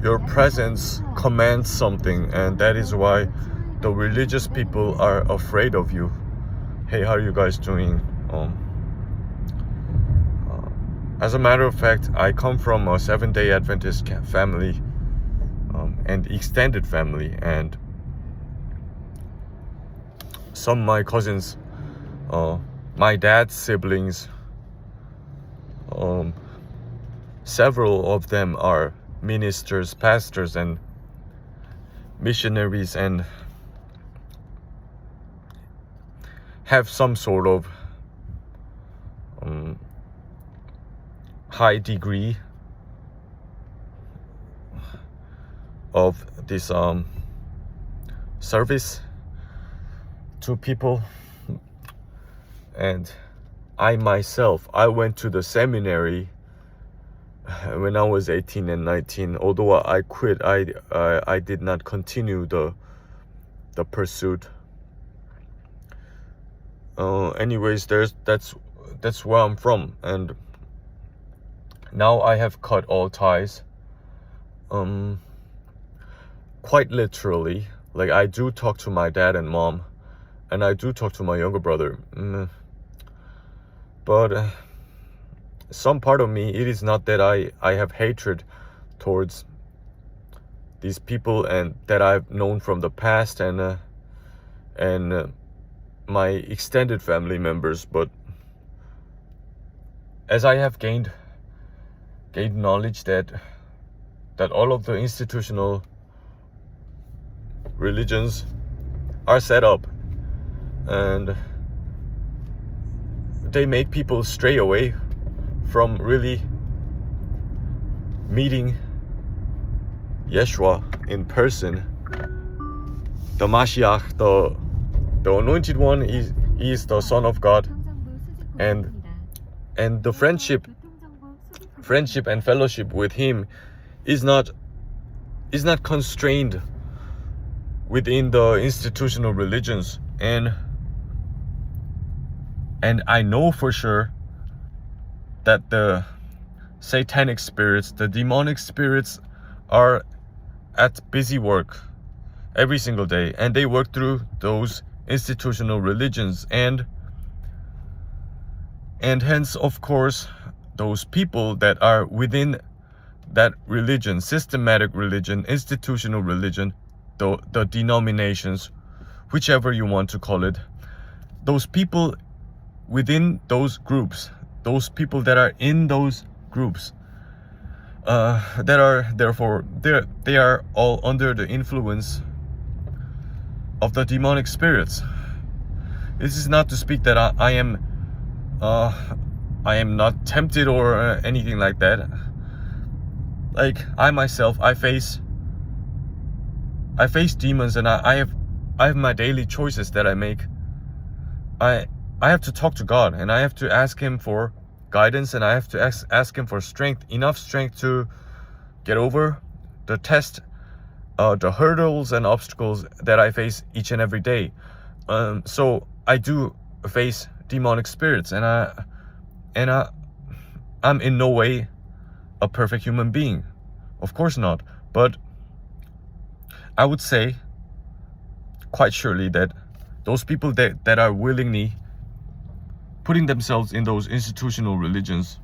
your presence commands something, and that is why the religious people are afraid of you. Hey, how are you guys doing? As a matter of fact, I come from a Seventh-day Adventist family, and extended family, and some of my cousins, my dad's siblings, several of them are ministers, pastors, and missionaries, and have some sort of high degree of this service to people. And I myself, I went to the seminary when I was 18 and 19. Although I quit, I did not continue the pursuit. Anyways, that's where I'm from, and now I have cut all ties. Quite literally, like I do talk to my dad and mom, and I do talk to my younger brother. But some part of me, it is not that I have hatred towards these people and that I've known from the past and my extended family members, but as I have gained knowledge that all of the institutional religions are set up and they make people stray away from really meeting Yeshua in person. The Mashiach, the anointed one, is the Son of God, and the friendship and fellowship with him is not constrained within the institutional religions, and I know for sure that the satanic spirits, the demonic spirits, are at busy work every single day, and they work through those institutional religions, and hence, of course, those people that are within that religion, systematic religion, institutional religion, the denominations, whichever you want to call it, those people within those groups, those people that are in those groups, that are therefore they are all under the influence of the demonic spirits. This is not to speak that I am not tempted or anything like that. Like I myself, I face demons, and I have my daily choices that I make. I have to talk to God, and I have to ask him for guidance, and I have to ask him for strength, enough strength to get over the test, the hurdles and obstacles that I face each and every day. So I do face demonic spirits, and I'm in no way a perfect human being, of course not, but I would say quite surely that those people that are willingly putting themselves in those institutional religions,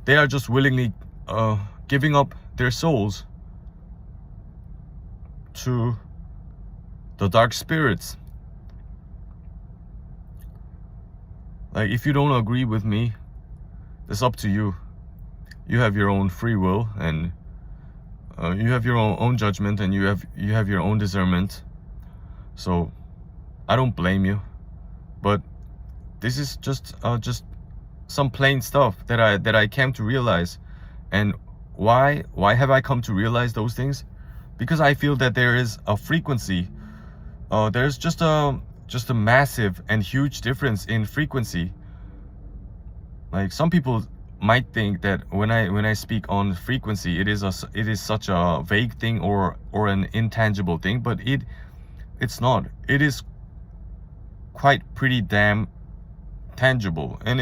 they are just willingly giving up their souls to the dark spirits. Like, if you don't agree with me, it's up to you. You have your own free will, and you have your own judgment, and you have your own discernment. So I don't blame you, but this is just some plain stuff that I came to realize. And why have I come to realize those things? Because I feel that there is a frequency. There's just a massive and huge difference in frequency. Like, some people might think that when I speak on frequency, it is such a vague thing or an intangible thing, but it's not. It is quite pretty damn tangible, and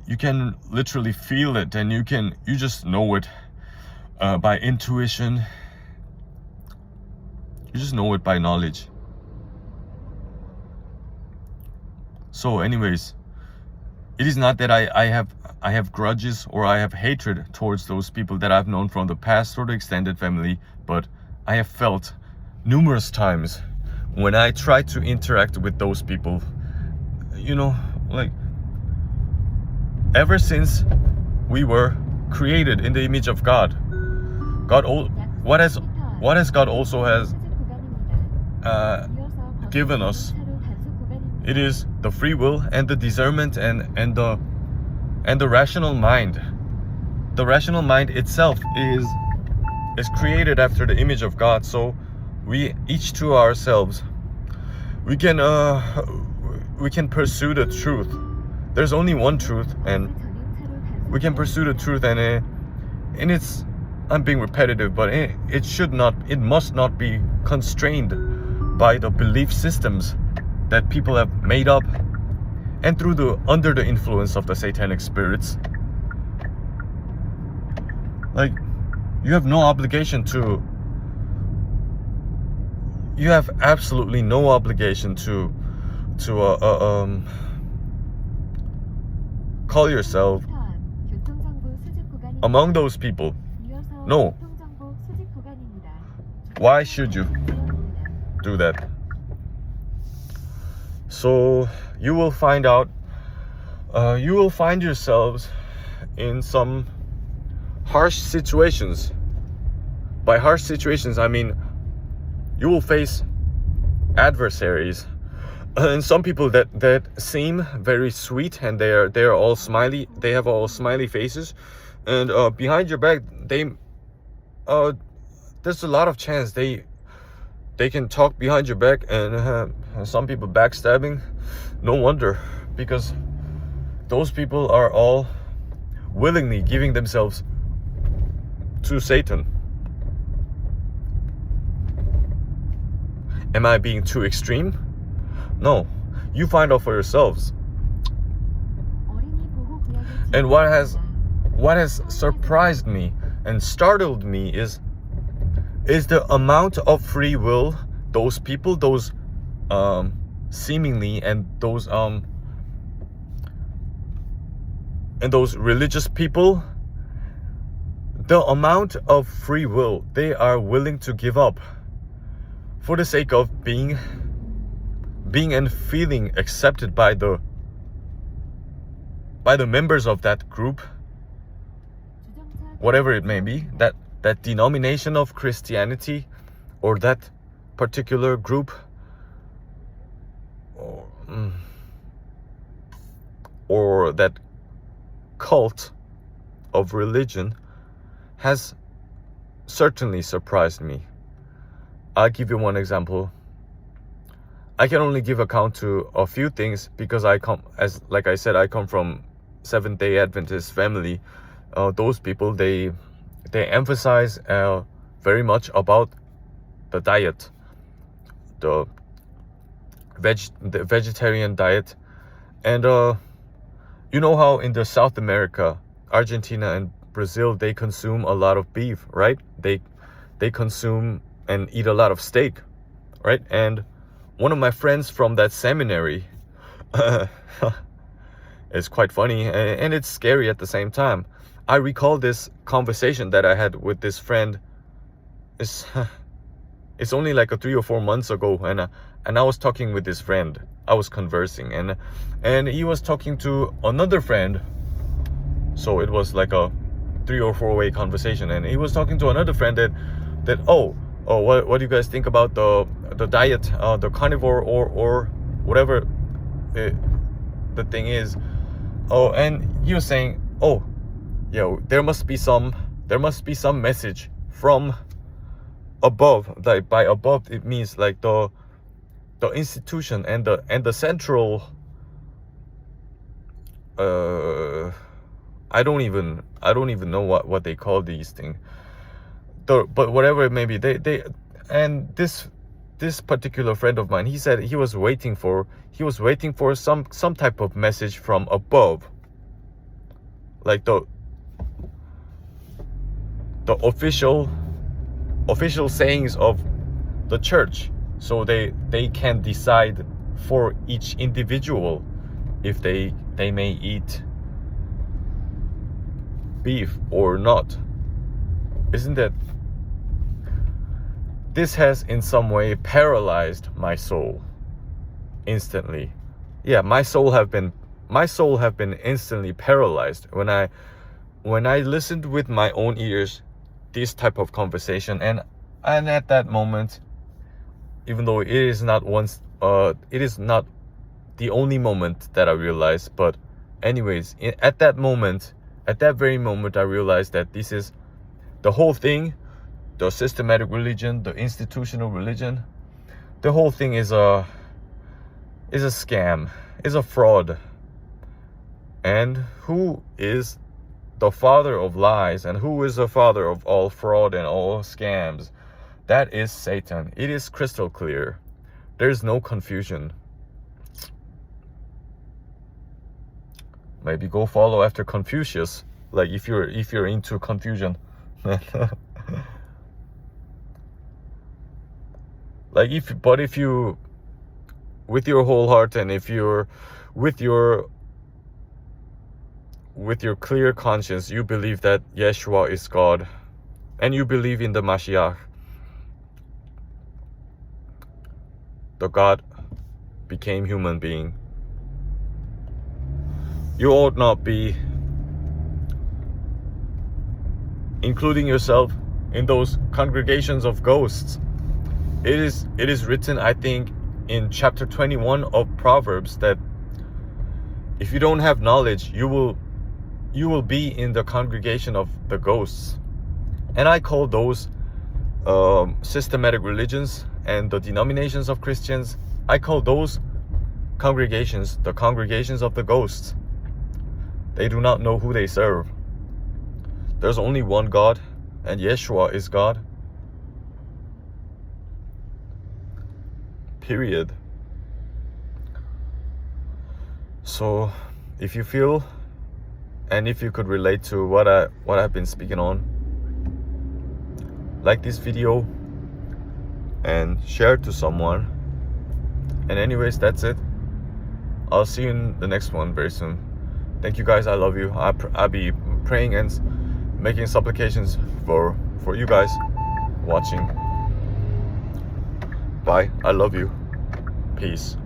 you can literally feel it, and you just know it by intuition. You just know it by knowledge. So anyways, it is not that I have grudges or I have hatred towards those people that I've known from the past or the extended family, but I have felt numerous times when I try to interact with those people, like ever since we were created in the image of God, what has God also has given us. It is the free will and the discernment and the rational mind. The rational mind itself is created after the image of God. So we each to ourselves, we can pursue the truth. There's only one truth, and we can pursue the truth, and it's, I'm being repetitive, but it must not be constrained by the belief systems that people have made up and under the influence of the satanic spirits. Like, you have absolutely no obligation to call yourself among those people. No. Why should you do that? So you will find yourselves in some harsh situations. By harsh situations, I mean you will face adversaries, and some people that seem very sweet, and they're all smiley. They have all smiley faces, and behind your back, there's a lot of chance they can talk behind your back, and some people backstabbing. No wonder, because those people are all willingly giving themselves to Satan. Am I being too extreme? No. You find out for yourselves. And what has surprised me and startled me is the amount of free will those people, those seemingly, and those religious people, the amount of free will they are willing to give up for the sake of being and feeling accepted by the members of that group, whatever it may be, that denomination of Christianity, or that particular group, or that cult of religion, has certainly surprised me. I'll give you one example. I can only give account to a few things because like I said, I come from Seventh-day Adventist family. Those people, they emphasize very much about the diet, the vegetarian diet, and you know how in the South America, Argentina and Brazil, they consume a lot of beef, right? They consume and eat a lot of steak, right? And one of my friends from that seminary, it's quite funny and it's scary at the same time. I recall this conversation that I had with this friend. It's only like 3 or 4 months ago, and I was talking with this friend. I was conversing, and he was talking to another friend. So it was like a 3 or 4 way conversation, and he was talking to another friend that what do you guys think about the diet, the carnivore or whatever the thing is. And he was saying, there must be some message from above. Like by above, it means like the institution and the central. I don't even know what they call these things. But whatever it may be, they and this particular friend of mine, he said he was waiting for some type of message from above. like the official sayings of the church, so they can decide for each individual if they may eat beef or not. Isn't that this has in some way paralyzed my soul instantly? Yeah, my soul have been instantly paralyzed when I listened with my own ears this type of conversation, and at that moment, even though it is not the only moment that I realized, but anyways, at that very moment, I realized that this is the whole thing, the systematic religion, the institutional religion, the whole thing is a scam, is a fraud. And who is the father of lies, and who is the father of all fraud and all scams? That is Satan. It is crystal clear. There's no confusion. Maybe go follow after Confucius, like if you're into confusion. Like if you with your whole heart, and if you're with your clear conscience, you believe that Yeshua is God, and you believe in the Mashiach, the God became human being, you ought not be including yourself in those congregations of ghosts. It is written, I think, in chapter 21 of Proverbs, that if you don't have knowledge, you will be in the congregation of the ghosts. And I call those systematic religions and the denominations of Christians, I call those congregations the congregations of the ghosts. They do not know who they serve. There's only one God, and Yeshua is God. Period. So if you feel, and if you could relate to what I've been speaking on, like this video and share it to someone. And anyways, that's it. I'll see you in the next one very soon. Thank you guys. I love you. I'll be praying and making supplications for you guys watching. Bye. I love you. Peace.